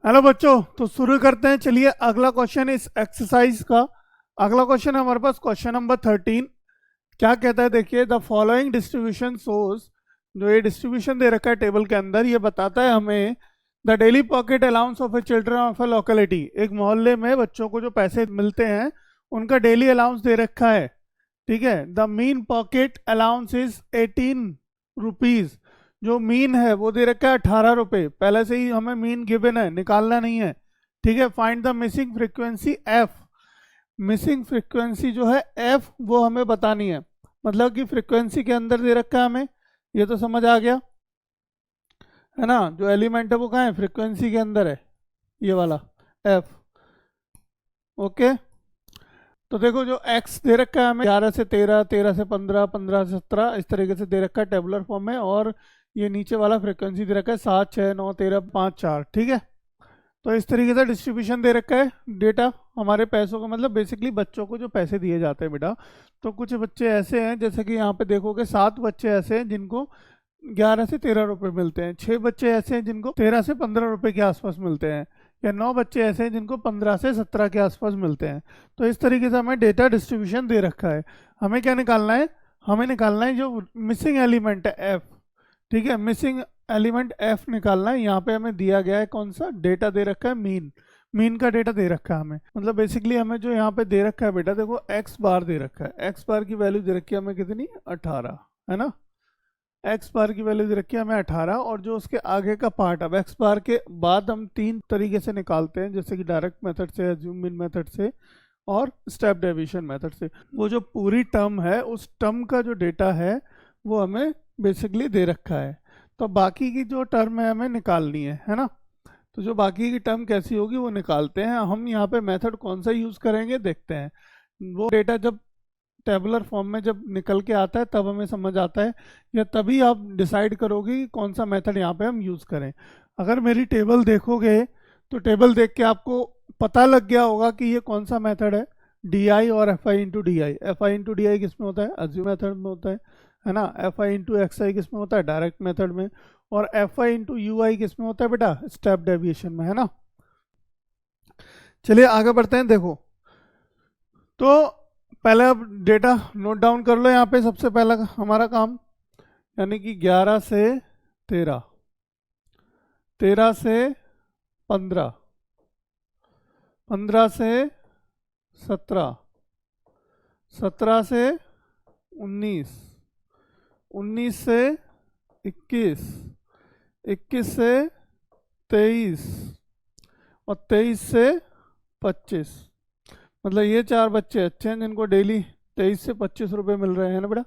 Hello बच्चों, तो शुरू करते हैं। चलिए, अगला क्वेश्चन इस एक्सरसाइज का। अगला क्वेश्चन है हमारे पास क्वेश्चन नंबर 13। क्या कहता है, देखिए, द फॉलोइंग डिस्ट्रीब्यूशन सोर्स। जो ये डिस्ट्रीब्यूशन दे रखा है टेबल के अंदर, ये बताता है हमें the daily pocket allowance of A children of A locality. एक मोहल्ले में बच्चों को जो पैसे मिलते हैं उनका डेली अलाउंस दे रखा है। ठीक है, the mean pocket allowance is 18 rupees. जो मीन है वो दे रखा है 18 रुपये। पहले से ही हमें मीन गिवन है, निकालना नहीं है। ठीक है, find the missing frequency F. Missing frequency जो है एफ वो हमें बतानी है। मतलब कि फ्रीक्वेंसी के अंदर दे रखा है हमें, ये तो समझ आ गया है ना। जो एलिमेंट है वो कहाँ है, फ्रीक्वेंसी के अंदर है, ये वाला एफ। ओके, तो देखो जो x दे रखा है हमें 11 से 13, 13 से 15, 15 से 17, इस तरीके से दे रखा है टेबुलर फॉर्म में। और ये नीचे वाला फ्रीक्वेंसी दे रखा है 7, 6, 9, 13, 5, 4। ठीक है, तो इस तरीके से डिस्ट्रीब्यूशन दे रखा है डेटा हमारे पैसों का। मतलब बेसिकली बच्चों को जो पैसे दिए जाते हैं बेटा, तो कुछ बच्चे ऐसे हैं, जैसे कि यहाँ पे देखोगे 7 बच्चे ऐसे हैं जिनको 11 से 13 रुपये मिलते हैं। 6 बच्चे ऐसे हैं जिनको 13 से 15 रुपये के आसपास मिलते हैं। या 9 बच्चे ऐसे हैं जिनको 15 से 17 के आसपास मिलते हैं। तो इस तरीके से हमें डेटा डिस्ट्रीब्यूशन दे रखा है। हमें क्या निकालना है, हमें निकालना है जो मिसिंग एलिमेंट है एफ। ठीक है, मिसिंग एलिमेंट एफ निकालना है। यहाँ पे हमें दिया गया है कौन सा डेटा दे रखा है, मीन। मीन का डेटा दे रखा है हमें। मतलब बेसिकली हमें जो यहाँ पे दे रखा है बेटा, देखो एक्स बार दे रखा है। एक्स बार की वैल्यू दे रखी है हमें कितनी, 18, है ना। एक्स बार की वैल्यू दे रखी है हमें 18। और जो उसके आगे का पार्ट, अब एक्स बार के बाद हम 3 तरीके से निकालते हैं, जैसे कि डायरेक्ट मेथड से, अज्यूम इन मेथड से, और स्टेप डेविएशन मेथड से। वो जो पूरी टर्म है, उस टर्म का जो डेटा है वो हमें बेसिकली दे रखा है। तो बाकी की जो टर्म है हमें निकालनी है ना। तो जो बाकी की टर्म कैसी होगी वो निकालते हैं। हम यहाँ पे मेथड कौन सा यूज़ करेंगे देखते हैं। वो डेटा जब टेबुलर फॉर्म में जब निकल के आता है तब हमें समझ आता है, या तभी आप डिसाइड करोगे कि कौन सा मेथड यहाँ पे हम यूज़ करें। अगर मेरी टेबल देखोगे तो टेबल देख के आपको पता लग गया होगा कि ये कौन सा मेथड है, डी आई और F I into D I. F I into D आई किस में होता है, अज्यूम मेथड में होता है ना। एफ आई इंटू एक्स आई किस में होता है, डायरेक्ट मेथड में। और एफ आई इंटू यू आई किस में होता है बेटा, स्टेप डेविएशन में, है ना। चलिए आगे बढ़ते हैं। देखो, तो पहले अब डेटा नोट डाउन कर लो। यहाँ पे सबसे पहला हमारा काम, यानी कि 11 से 13, 13 से 15, 15 से 17, 17 से 19, 19 से 21, 21 से 23, और 23 से 25। मतलब ये 4 बच्चे अच्छे हैं जिनको डेली 23 से 25 रुपये मिल रहे हैं ना बेटा।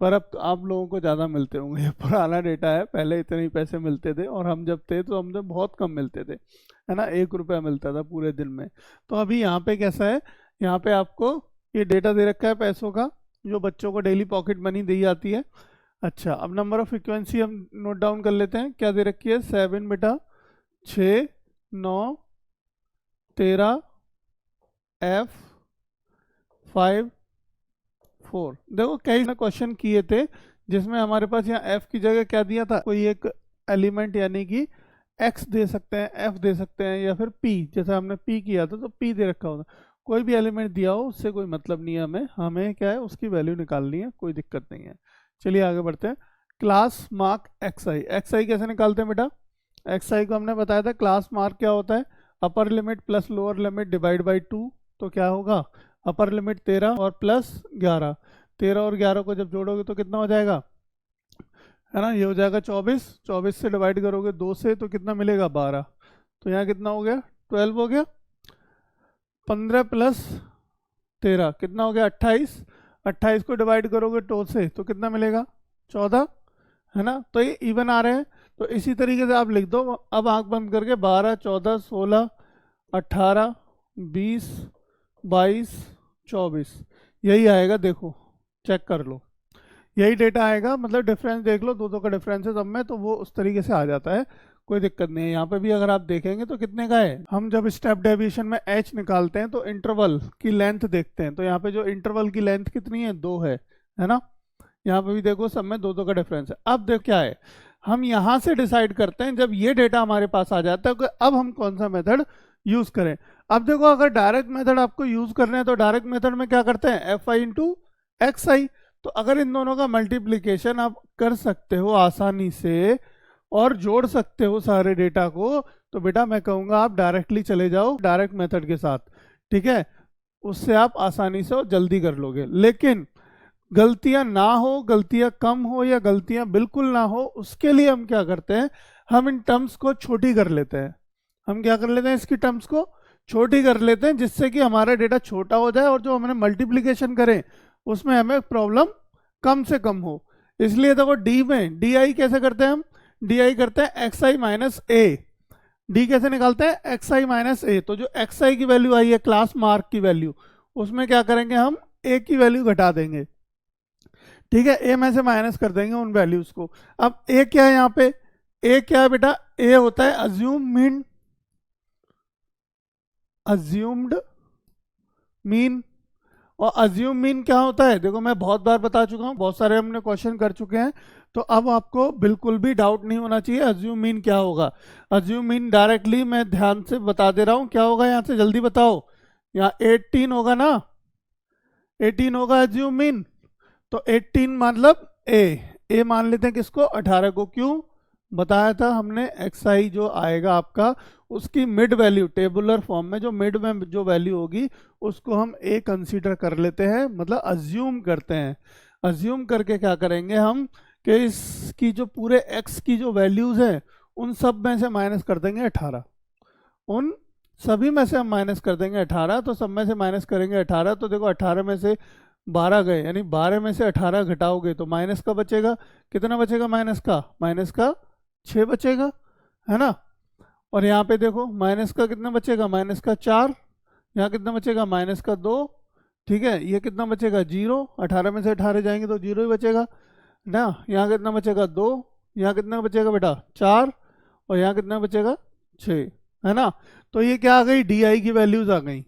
पर अब तो आप लोगों को ज़्यादा मिलते होंगे, ये पुराना डेटा है। पहले इतने ही पैसे मिलते थे, और हम जब थे तो हमसे बहुत कम मिलते थे, है ना। 1 रुपया मिलता था पूरे दिन में। तो अभी यहाँ पे कैसा है, यहाँ पे आपको ये डेटा दे रखा है पैसों का, जो बच्चों को डेली पॉकेट मनी दी जाती है। अच्छा, अब नंबर ऑफ फ्रिक्वेंसी हम नोट डाउन कर लेते हैं। क्या दे रखी है, 7 बेटा, 6, 9, 13, F 5, 4। देखो कई ना क्वेश्चन किए थे जिसमें हमारे पास यहाँ F की जगह क्या दिया था, कोई एक एलिमेंट, यानी कि X दे सकते हैं, F दे सकते हैं, या फिर P। जैसे हमने P किया था तो P दे रखा होता। कोई भी एलिमेंट दिया हो उससे कोई मतलब नहीं है हमें। हमें क्या है, उसकी वैल्यू निकालनी है, कोई दिक्कत नहीं है। चलिए आगे बढ़ते हैं। क्लास मार्क एक्स आई। एक्स आई कैसे निकालते हैं बेटा, एक्स आई को हमने बताया था क्लास मार्क क्या होता है, upper limit plus lower limit divide by 2। तो क्या होगा, अपर लिमिट 13 और प्लस 11। 13 और 11 को जब जोड़ोगे तो कितना हो जाएगा, है ना, ये हो जाएगा 24। 24 से डिवाइड करोगे 2 से तो कितना मिलेगा, 12। तो यहाँ कितना हो गया, 12 हो गया। 15 प्लस 13 कितना हो गया, 28। 28 को डिवाइड करोगे 2 से तो कितना मिलेगा, 14, है ना। तो ये इवन आ रहे हैं। तो इसी तरीके से आप लिख दो अब आंख बंद करके, 12, 14, 16, 18, 20, 22, 24, यही आएगा। देखो चेक कर लो, यही डेटा आएगा। मतलब डिफरेंस देख लो, दो का डिफरेंस है सब में, तो वो उस तरीके से आ जाता है, कोई दिक्कत नहीं है। यहाँ पे भी अगर आप देखेंगे तो कितने का है, हम जब स्टेप डेविएशन में h निकालते हैं तो इंटरवल की लेंथ देखते हैं। तो यहाँ पे जो इंटरवल की लेंथ कितनी है, 2 है ना। यहाँ पे भी देखो सब में 2 का डिफरेंस है। अब देखो क्या है, हम यहाँ से डिसाइड करते हैं जब ये डेटा हमारे पास आ जाता है कि अब हम कौन सा मेथड यूज करें। अब देखो अगर डायरेक्ट मेथड आपको यूज करना है तो डायरेक्ट मेथड में क्या करते हैं, एफ आई इंटू एक्स आई। तो अगर इन दोनों का मल्टीप्लीकेशन आप कर सकते हो आसानी से और जोड़ सकते हो सारे डेटा को, तो बेटा मैं कहूँगा आप डायरेक्टली चले जाओ डायरेक्ट मेथड के साथ, ठीक है। उससे आप आसानी से और जल्दी कर लोगे। लेकिन गलतियां ना हो, गलतियां कम हो या गलतियां बिल्कुल ना हो, उसके लिए हम क्या करते हैं, हम इन टर्म्स को छोटी कर लेते हैं। हम क्या कर लेते हैं, इसकी टर्म्स को छोटी कर लेते हैं, जिससे कि हमारा डेटा छोटा हो जाए और जो हमने मल्टीप्लिकेशन करें उसमें हमें प्रॉब्लम कम से कम हो। इसलिए देखो डी में डी आई कैसे करते हैं, हम डी आई करते हैं एक्स आई माइनस ए। डी कैसे निकालते हैं, एक्स आई माइनस ए। तो जो एक्स आई की वैल्यू आई है क्लास मार्क की वैल्यू, उसमें क्या करेंगे, हम ए की वैल्यू घटा देंगे, ठीक है। ए में से माइनस कर देंगे उन वैल्यूज को। अब ए क्या है यहाँ पे, ए क्या है बेटा, ए होता है अज्यूम्ड मीन। और अज्यूम मीन क्या होता है, देखो मैं बहुत बार बता चुका हूँ, बहुत सारे हमने क्वेश्चन कर चुके हैं, तो अब आपको बिल्कुल भी डाउट नहीं होना चाहिए अज्यूम मीन क्या होगा। अज्यूम मीन डायरेक्टली मैं ध्यान से बता दे रहा हूँ क्या होगा, यहाँ से जल्दी बताओ। यहाँ 18 होगा ना, 18 होगा अज्यूम मीन। तो 18 मतलब ए मान लेते हैं किसको, 18 को। क्यों बताया था हमने, एक्स आई जो आएगा आपका उसकी मिड वैल्यू टेबुलर फॉर्म में जो मिड में जो वैल्यू होगी उसको हम ए कंसीडर कर लेते हैं, मतलब अज्यूम करते हैं। अज्यूम करके क्या करेंगे हम कि इसकी जो पूरे एक्स की जो वैल्यूज हैं उन सब में से माइनस कर देंगे 18, उन सभी में से हम माइनस कर देंगे 18। तो सब में से माइनस करेंगे 18, तो देखो 18 में से 12 गए, यानी 12 में से 18 घटाओगे तो माइनस का बचेगा, कितना बचेगा माइनस का 6 बचेगा, है ना। और यहाँ पे देखो माइनस का कितना बचेगा, माइनस का 4। यहाँ कितना बचेगा, माइनस का 2, ठीक है। ये कितना बचेगा 0, 18 में से 18 जाएंगे तो 0 ही बचेगा ना। यहाँ कितना बचेगा 2, यहाँ कितना बचेगा बेटा 4, और यहाँ कितना बचेगा 6, है ना। तो ये क्या आ गई, डी आई की वैल्यूज आ गई।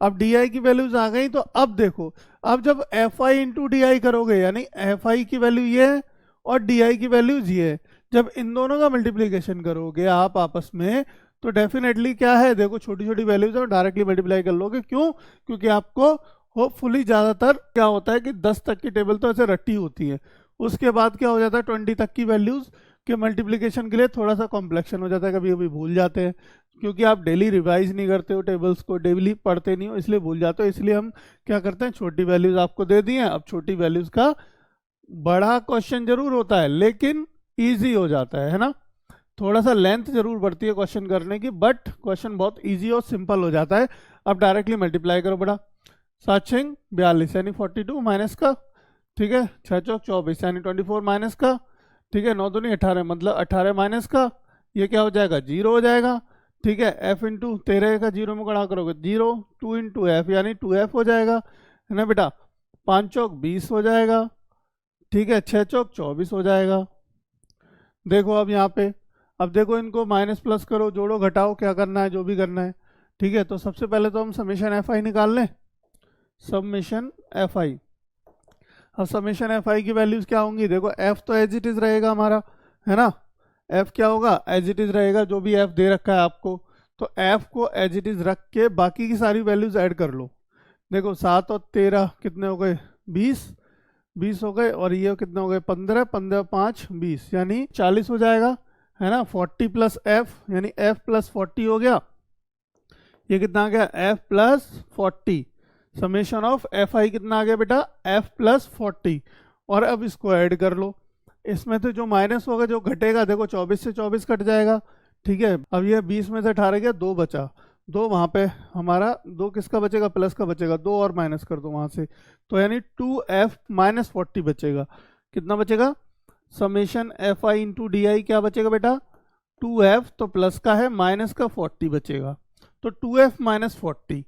अब डी आई की वैल्यूज आ गई तो अब देखो, अब जब एफ आई इंटू डी आई करोगे, यानी एफ आई की वैल्यू ये है और डी आई की वैल्यूज ये है, जब इन दोनों का मल्टीप्लीकेशन करोगे आप आपस में, तो डेफिनेटली क्या है, देखो छोटी छोटी वैल्यूज है डायरेक्टली मल्टीप्लाई कर लोगे। क्यों, क्योंकि आपको होपफुली ज़्यादातर क्या होता है कि 10 तक की टेबल तो ऐसे रट्टी होती है, उसके बाद क्या हो जाता है 20 तक की वैल्यूज के मल्टीप्लीकेशन के लिए थोड़ा सा कॉम्प्लेक्शन हो जाता है, कभी कभी भूल जाते हैं, क्योंकि आप डेली रिवाइज नहीं करते हो टेबल्स को, डेली पढ़ते नहीं हो, इसलिए भूल जाते हो। इसलिए हम क्या करते हैं, छोटी वैल्यूज आपको दे दी हैं। अब छोटी वैल्यूज का बड़ा क्वेश्चन जरूर होता है लेकिन ईजी हो जाता है ना। थोड़ा सा लेंथ जरूर बढ़ती है क्वेश्चन करने की, बट क्वेश्चन बहुत ईजी और सिंपल हो जाता है। अब डायरेक्टली मल्टीप्लाई करो बड़ा, 7 6 42 यानी 42 माइनस का, ठीक है। 6 चौक 24 यानी 24 माइनस का, ठीक है। 9 दूनी 18 मतलब 18 माइनस का, ये क्या हो जाएगा 0 हो जाएगा, ठीक है। f इंटू 13 का 0 में गणा करोगे 0, 2 इंटू एफ यानी 2f हो जाएगा, है ना बेटा। 5 चौक 20 हो जाएगा, ठीक है। 6 चौक 24 हो जाएगा। देखो अब यहाँ पे, अब देखो इनको माइनस प्लस करो, जोड़ो घटाओ, क्या करना है जो भी करना है, ठीक है। तो सबसे पहले तो हम समेशन एफ आई निकाल लें, समेशन एफ आई। अब समेशन एफ आई की वैल्यूज क्या होंगी, देखो एफ तो एज इट इज रहेगा हमारा, है ना। एफ क्या होगा, एज इट इज रहेगा, जो भी एफ दे रखा है आपको, तो एफ को एज इट इज रख के बाकी की सारी वैल्यूज ऐड कर लो। देखो 7 और 13 कितने हो गए 20 हो गए, और ये कितने हो गए 15, 15 5 20 यानी 40 हो जाएगा, है ना। 40 प्लस एफ यानी एफ प्लस 40 हो गया, ये कितना आ गया F plus 40। Summation of F I कितना आ गया बेटा, एफ प्लस 40। और अब इसको ऐड कर लो, इसमें तो जो माइनस होगा जो घटेगा, देखो 24 से 24 कट जाएगा, ठीक है। अब ये 20 में से 18 गया, 2 बचा, 2 वहाँ पे हमारा 2 किसका बचेगा, प्लस का बचेगा, 2 और माइनस कर दो वहाँ से, तो यानी 2f माइनस 40 बचेगा। कितना बचेगा, summation F I into D आई क्या बचेगा बेटा 2f, तो प्लस का है माइनस का 40 बचेगा, तो 2f माइनस 40।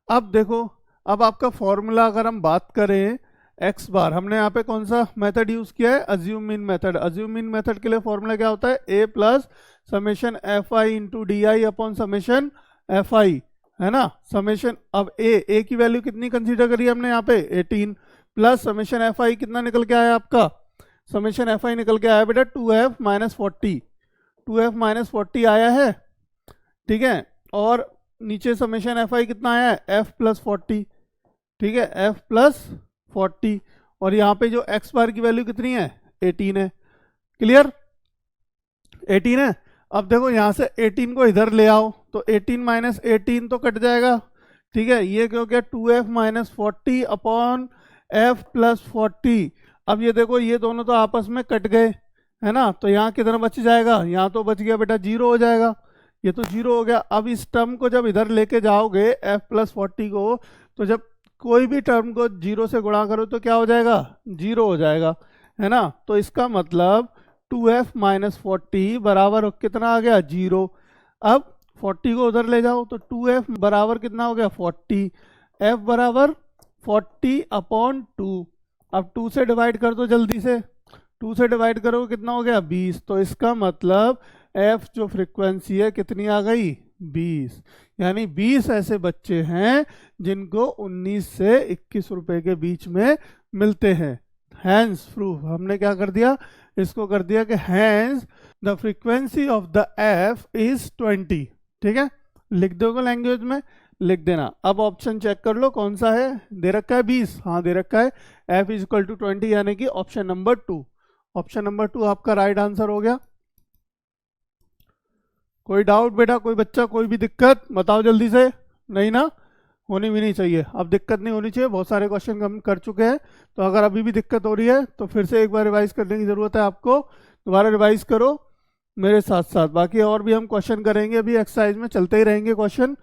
अब देखो, अब आपका फॉर्मूला अगर हम बात करें एक्स बार, हमने यहाँ पे कौन सा मेथड यूज किया है, assume mean method. Assume mean method के लिए फॉर्मूला क्या होता है, A plus summation F I into D I upon summation F I, है ना। समेशन, अब ए की वैल्यू कितनी कंसीडर करी हमने यहाँ पे 18, प्लस समेशन एफ आई कितना निकल के आया आपका समेशन एफ आई निकल के आया बेटा 2f माइनस 40, 2f माइनस 40 आया है, ठीक है। और नीचे समेशन एफ आई कितना आया है, f प्लस 40, ठीक है, f प्लस 40। और यहाँ पे जो x बार की वैल्यू कितनी है, 18 है। क्लियर, 18 है। अब देखो यहाँ से 18 को इधर ले आओ तो 18 माइनस 18 तो कट जाएगा, ठीक है। ये क्यों क्या, 2f minus 40 upon f plus 40। अब ये देखो ये दोनों तो आपस में कट गए, है ना, तो यहाँ कितना बच जाएगा, यहाँ तो बच गया बेटा 0 हो जाएगा, ये तो 0 हो गया। अब इस टर्म को जब इधर लेके जाओगे f प्लस 40 को, तो जब कोई भी टर्म को 0 से गुणा करो तो क्या हो जाएगा, 0 हो जाएगा, है ना। तो इसका मतलब 2f माइनस 40 बराबर कितना आ गया, 0। अब 40 को उधर ले जाओ तो 2f बराबर कितना हो गया, 40, f बराबर 40 अपॉन 2। अब 2 से डिवाइड कर दो जल्दी से, 2 से डिवाइड करो कितना हो गया, 20। तो इसका मतलब f जो फ्रीक्वेंसी है कितनी आ गई, 20। यानी 20 ऐसे बच्चे हैं जिनको 19 से 21 रुपए के बीच में मिलते हैं। हैंस प्रूफ, हमने क्या कर दिया, इसको कर दिया कि hence the frequency of the f is 20, ठीक है। लिख दोगे लैंग्वेज में, लिख देना। अब ऑप्शन चेक कर लो कौन सा है, दे रखा है 20, हाँ दे रखा है, f इज इक्वल टू 20, यानी कि ऑप्शन नंबर 2। ऑप्शन नंबर 2 आपका राइट आंसर हो गया। कोई डाउट बेटा, कोई बच्चा, कोई भी दिक्कत बताओ जल्दी से, नहीं ना, होनी भी नहीं चाहिए। अब दिक्कत नहीं होनी चाहिए, बहुत सारे क्वेश्चन हम कर चुके हैं, तो अगर अभी भी दिक्कत हो रही है तो फिर से एक बार रिवाइज करने की ज़रूरत है आपको, दोबारा रिवाइज करो मेरे साथ साथ। बाकी और भी हम क्वेश्चन करेंगे, अभी एक्सरसाइज में चलते ही रहेंगे क्वेश्चन।